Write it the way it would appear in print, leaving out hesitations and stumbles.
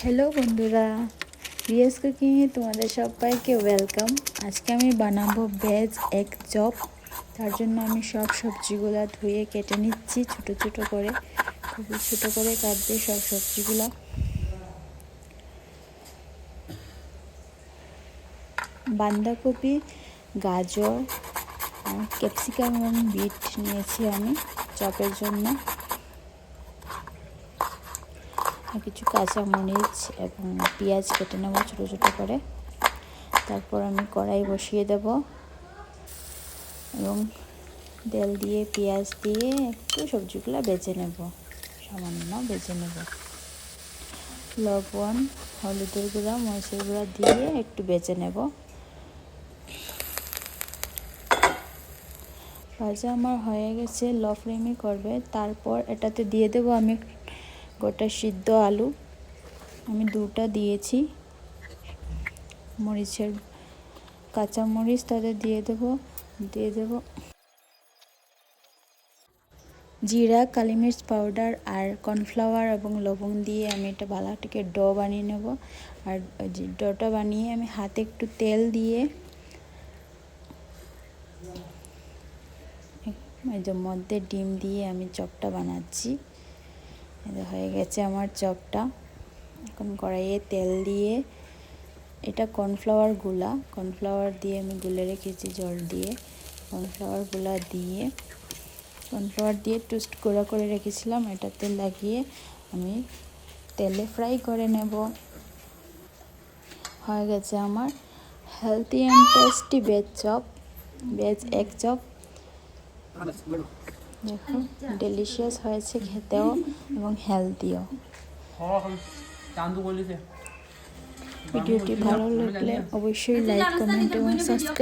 Hello বন্ধুরা, রিয়াজ কুকিংয়ে তোমাদের সবাইকে ওয়েলকাম। আজকে আমি বানাবো ভেজ এগ চপ। তার জন্য আমি সব সবজিগুলো ধুয়ে কেটে নিচ্ছি ছোট ছোট করে, খুবই ছোট করে কাটবে সব সবজিগুলো। বাঁধাকপি, গাজর, ক্যাপসিকাম এবং বিট নিয়েছি আমি চপের জন্য। কিছু কাঁচামরিচ এবং পেঁয়াজ কেটে নেবো ছোটো ছোটো করে। তারপর আমি কড়াই বসিয়ে দেব এবং তেল দিয়ে পেঁয়াজ দিয়ে একটু সবজিগুলো বেজে নেব, সামান্য বেজে নেব। লবণ, হলুদের গুঁড়া, মরিচের গুঁড়া দিয়ে একটু বেজে নেব। ভাজা আমার হয়ে গেছে, লো ফ্লেমে করবে। তারপর এটাতে দিয়ে দেব আমি গোটা সিদ্ধ আলু, আমি 2টা দিয়েছি। মরিচের কাঁচা মরিচ তাতে দিয়ে দেব জিরা, কালি মির্চ পাউডার আর কর্নফ্লাওয়ার এবং লবণ দিয়ে আমি এটা ভালোটাকে ডো বানিয়ে নেব। আর যে ডোটা বানিয়ে আমি হাতে একটু তেল দিয়ে এর মধ্যে ডিম দিয়ে আমি চপটা বানাচ্ছি। হয়ে গেছে আমার চপটা। এখন কড়াইয়ে তেল দিয়ে এটা কর্নফ্লাওয়ার দিয়ে আমি গুলে রেখেছি জল দিয়ে। কর্নফ্লাওয়ার দিয়ে টোস্ট গুঁড়া করে রেখেছিলাম, এটাতে লাগিয়ে আমি তেলে ফ্রাই করে নেব। হয়ে গেছে আমার healthy and tasty veg egg chop. দেখো ডেলিশিয়াস হয়েছে খেতেও এবং হেলদিও। ভিডিওটি ভালো লাগলে অবশ্যই লাইক, কমেন্ট এবং সাবস্ক্রাইব